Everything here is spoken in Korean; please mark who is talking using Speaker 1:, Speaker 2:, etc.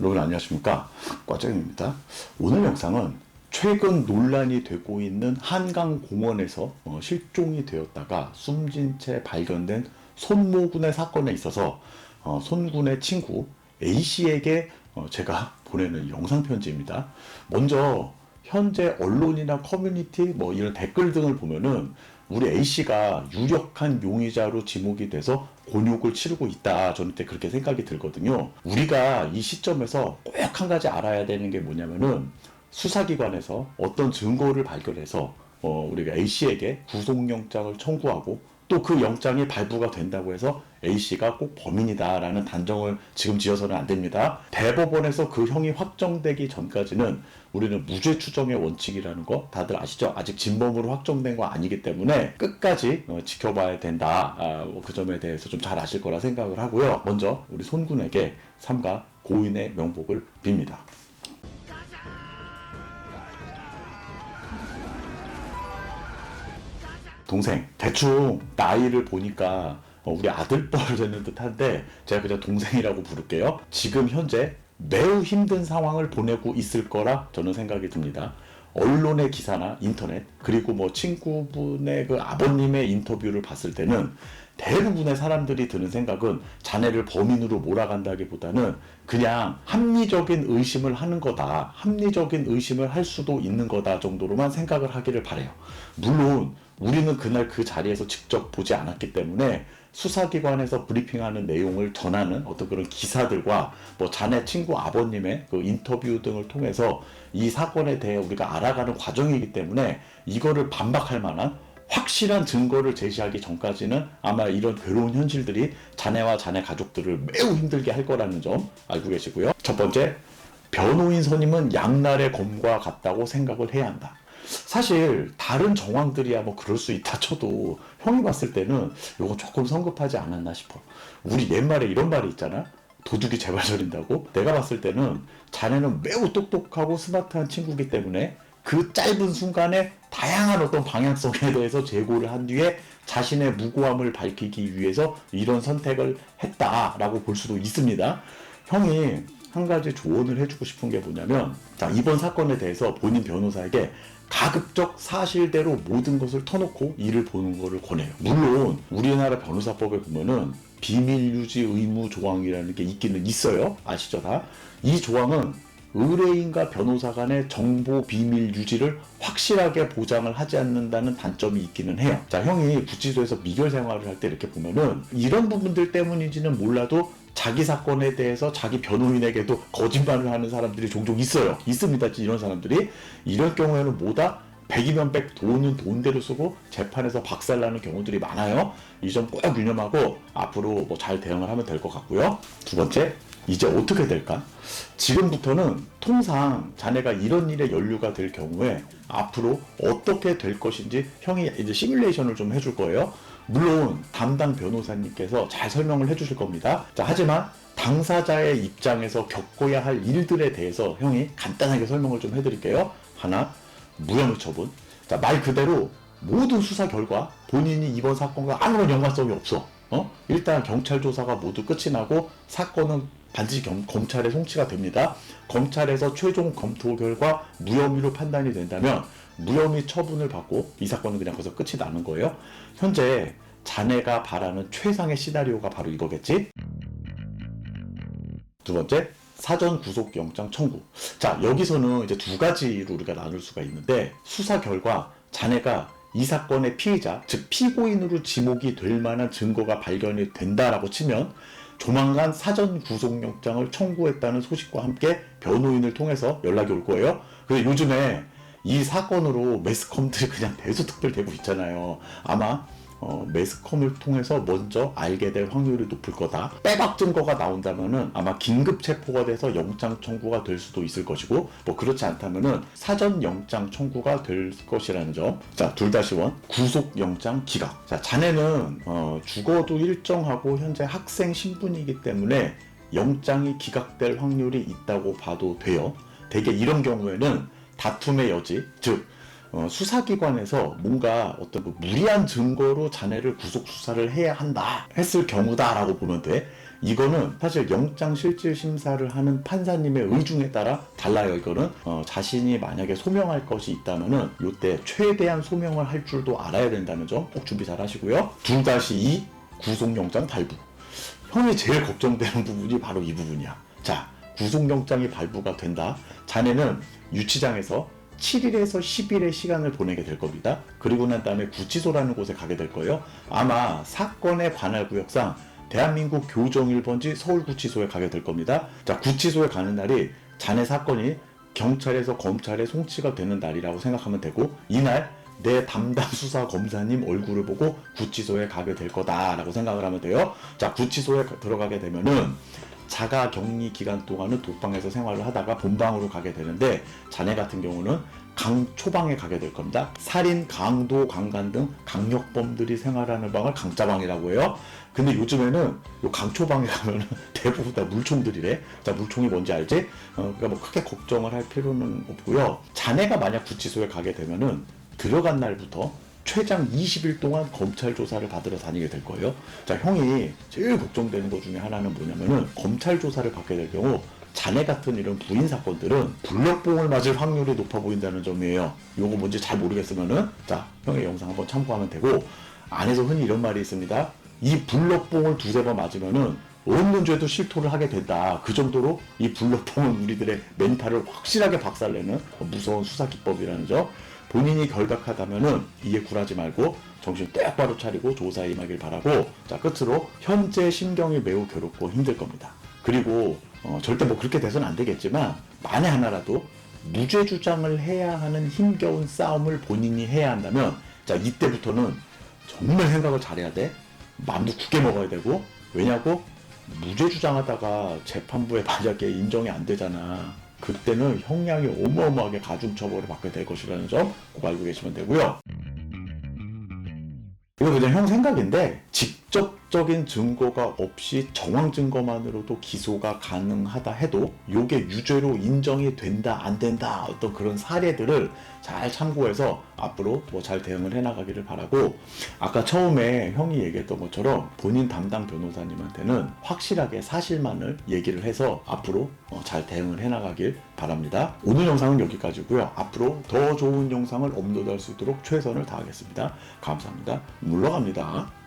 Speaker 1: 여러분 안녕하십니까, 꽈짱입니다. 오늘 영상은 최근 논란이 되고 있는 한강공원에서 실종이 되었다가 숨진 채 발견된 손모군의 사건에 있어서 손군의 친구 A씨에게 제가 보내는 영상 편지입니다. 먼저 현재 언론이나 커뮤니티 이런 댓글 등을 보면은 우리 A씨가 유력한 용의자로 지목이 돼서 곤욕을 치르고 있다, 저는 때 그렇게 생각이 들거든요. 우리가 이 시점에서 꼭 한 가지 알아야 되는 게 뭐냐면은 수사기관에서 어떤 증거를 발견해서 우리가 A씨에게 구속영장을 청구하고 또 그 영장이 발부가 된다고 해서 A씨가 꼭 범인이다라는 단정을 지금 지어서는 안 됩니다. 대법원에서 그 형이 확정되기 전까지는 우리는 무죄 추정의 원칙이라는 거 다들 아시죠? 아직 진범으로 확정된 거 아니기 때문에 끝까지 지켜봐야 된다. 그 점에 대해서 좀 잘 아실 거라 생각을 하고요. 먼저 우리 손군에게 삼가 고인의 명복을 빕니다. 동생, 대충 나이를 보니까 우리 아들뻘 되는 듯한데 제가 그냥 동생이라고 부를게요. 지금 현재 매우 힘든 상황을 보내고 있을 거라 저는 생각이 듭니다. 언론의 기사나 인터넷, 그리고 친구분의 그 아버님의 인터뷰를 봤을 때는 대부분의 사람들이 드는 생각은 자네를 범인으로 몰아간다기보다는 그냥 합리적인 의심을 하는 거다, 합리적인 의심을 할 수도 있는 거다 정도로만 생각을 하기를 바래요. 물론 우리는 그날 그 자리에서 직접 보지 않았기 때문에 수사기관에서 브리핑하는 내용을 전하는 어떤 그런 기사들과 자네 친구 아버님의 그 인터뷰 등을 통해서 이 사건에 대해 우리가 알아가는 과정이기 때문에 이거를 반박할 만한 확실한 증거를 제시하기 전까지는 아마 이런 괴로운 현실들이 자네와 자네 가족들을 매우 힘들게 할 거라는 점 알고 계시고요. 첫 번째, 변호인 선임은 양날의 검과 같다고 생각을 해야 한다. 사실 다른 정황들이야 그럴 수 있다 쳐도 형이 봤을 때는 이거 조금 성급하지 않았나 싶어. 우리 옛말에 이런 말이 있잖아, 도둑이 제발 저린다고. 내가 봤을 때는 자네는 매우 똑똑하고 스마트한 친구이기 때문에 그 짧은 순간에 다양한 어떤 방향성에 대해서 재고를 한 뒤에 자신의 무고함을 밝히기 위해서 이런 선택을 했다라고 볼 수도 있습니다. 형이 한 가지 조언을 해주고 싶은 게 뭐냐면, 자, 이번 사건에 대해서 본인 변호사에게 가급적 사실대로 모든 것을 터놓고 일을 보는 것을 권해요. 물론 우리나라 변호사법에 보면은 비밀유지 의무 조항이라는 게 있기는 있어요. 아시죠 다? 이 조항은 의뢰인과 변호사 간의 정보 비밀 유지를 확실하게 보장을 하지 않는다는 단점이 있기는 해요. 자, 형이 구치소에서 미결 생활을 할 때 이렇게 보면은 이런 부분들 때문인지는 몰라도 자기 사건에 대해서 자기 변호인에게도 거짓말을 하는 사람들이 종종 있어요. 있습니다. 이런 사람들이. 이럴 경우에는 뭐다? 백이면 백, 돈은 돈대로 쓰고 재판에서 박살나는 경우들이 많아요. 이 점 꼭 유념하고 앞으로 잘 대응을 하면 될 것 같고요. 두 번째, 이제 어떻게 될까? 지금부터는 통상 자네가 이런 일에 연루가 될 경우에 앞으로 어떻게 될 것인지 형이 이제 시뮬레이션을 좀 해줄 거예요. 물론 담당 변호사님께서 잘 설명을 해주실 겁니다. 자, 하지만 당사자의 입장에서 겪어야 할 일들에 대해서 형이 간단하게 설명을 좀 해드릴게요. 하나, 무혐의 처분. 자, 말 그대로 모든 수사 결과 본인이 이번 사건과 아무런 연관성이 없어. 일단 경찰 조사가 모두 끝이 나고 사건은 반드시 검찰에 송치가 됩니다. 검찰에서 최종 검토 결과 무혐의로 판단이 된다면 무혐의 처분을 받고 이 사건은 그냥 거기서 끝이 나는 거예요. 현재 자네가 바라는 최상의 시나리오가 바로 이거겠지? 두 번째, 사전 구속영장 청구. 자, 여기서는 이제 두 가지로 우리가 나눌 수가 있는데, 수사 결과 자네가 이 사건의 피의자, 즉 피고인으로 지목이 될 만한 증거가 발견이 된다라고 치면 조만간 사전 구속영장을 청구했다는 소식과 함께 변호인을 통해서 연락이 올 거예요. 그래서 요즘에 이 사건으로 매스컴들이 그냥 대수특별되고 있잖아요. 아마 매스컴을 통해서 먼저 알게 될 확률이 높을 거다. 빼박 증거가 나온다면은 아마 긴급 체포가 돼서 영장 청구가 될 수도 있을 것이고, 그렇지 않다면은 사전 영장 청구가 될 것이라는 점. 자, 둘 다 시원. 구속 영장 기각. 자, 자네는 죽어도 일정하고 현재 학생 신분이기 때문에 영장이 기각될 확률이 있다고 봐도 돼요. 대개 이런 경우에는 다툼의 여지, 즉 수사기관에서 뭔가 어떤 무리한 증거로 자네를 구속 수사를 해야 한다 했을 경우다라고 보면 돼. 이거는 사실 영장실질심사를 하는 판사님의 의중에 따라 달라요. 이거는 자신이 만약에 소명할 것이 있다면은 이때 최대한 소명을 할 줄도 알아야 된다는 점 꼭 준비 잘 하시고요. 2-2 구속영장 발부. 형이 제일 걱정되는 부분이 바로 이 부분이야. 자, 구속영장이 발부가 된다. 자네는 유치장에서 7일에서 10일의 시간을 보내게 될 겁니다. 그리고 난 다음에 구치소라는 곳에 가게 될 거예요. 아마 사건의 관할 구역상 대한민국 교정 1번지 서울구치소에 가게 될 겁니다. 자, 구치소에 가는 날이 자네 사건이 경찰에서 검찰에 송치가 되는 날이라고 생각하면 되고, 이날 내 담당 수사 검사님 얼굴을 보고 구치소에 가게 될 거다라고 생각을 하면 돼요. 자, 구치소에 들어가게 되면은 자가 격리 기간 동안은 독방에서 생활을 하다가 본방으로 가게 되는데, 자네 같은 경우는 강초방에 가게 될 겁니다. 살인, 강도, 강간 등 강력범들이 생활하는 방을 강짜방이라고 해요. 근데 요즘에는 요 강초방에 가면은 대부분 다 물총들이래. 자, 물총이 뭔지 알지? 그러니까 뭐 크게 걱정을 할 필요는 없고요. 자네가 만약 구치소에 가게 되면은 들어간 날부터 최장 20일 동안 검찰 조사를 받으러 다니게 될 거예요. 자, 형이 제일 걱정되는 것 중에 하나는 뭐냐면은, 검찰 조사를 받게 될 경우 자네 같은 이런 부인 사건들은 블럭봉을 맞을 확률이 높아 보인다는 점이에요. 요거 뭔지 잘 모르겠으면은 자, 형의 영상 한번 참고하면 되고, 안에서 흔히 이런 말이 있습니다. 이 블럭봉을 2-3번 맞으면은 없는 죄도 실토를 하게 된다. 그 정도로 이 블럭봉은 우리들의 멘탈을 확실하게 박살내는 무서운 수사 기법이라는 점. 본인이 결박하다면은 이에 굴하지 말고 정신 똑바로 차리고 조사에 임하길 바라고, 자, 끝으로 현재 심경이 매우 괴롭고 힘들 겁니다. 그리고 절대 뭐 그렇게 돼서는 안 되겠지만, 만에 하나라도 무죄 주장을 해야 하는 힘겨운 싸움을 본인이 해야 한다면, 자, 이때부터는 정말 생각을 잘해야 돼. 마음도 굳게 먹어야 되고. 왜냐고? 무죄 주장하다가 재판부에 만약에 인정이 안 되잖아. 그때는 형량이 어마어마하게 가중처벌을 받게 될 것이라는 점 꼭 알고 계시면 되고요. 이거 그냥 형 생각인데, 직접적인 증거가 없이 정황 증거만으로도 기소가 가능하다 해도 이게 유죄로 인정이 된다 안 된다, 어떤 그런 사례들을 잘 참고해서 앞으로 뭐 잘 대응을 해나가기를 바라고, 아까 처음에 형이 얘기했던 것처럼 본인 담당 변호사님한테는 확실하게 사실만을 얘기를 해서 앞으로 잘 대응을 해나가길 바랍니다. 오늘 영상은 여기까지고요. 앞으로 더 좋은 영상을 업로드할 수 있도록 최선을 다하겠습니다. 감사합니다. 물러갑니다.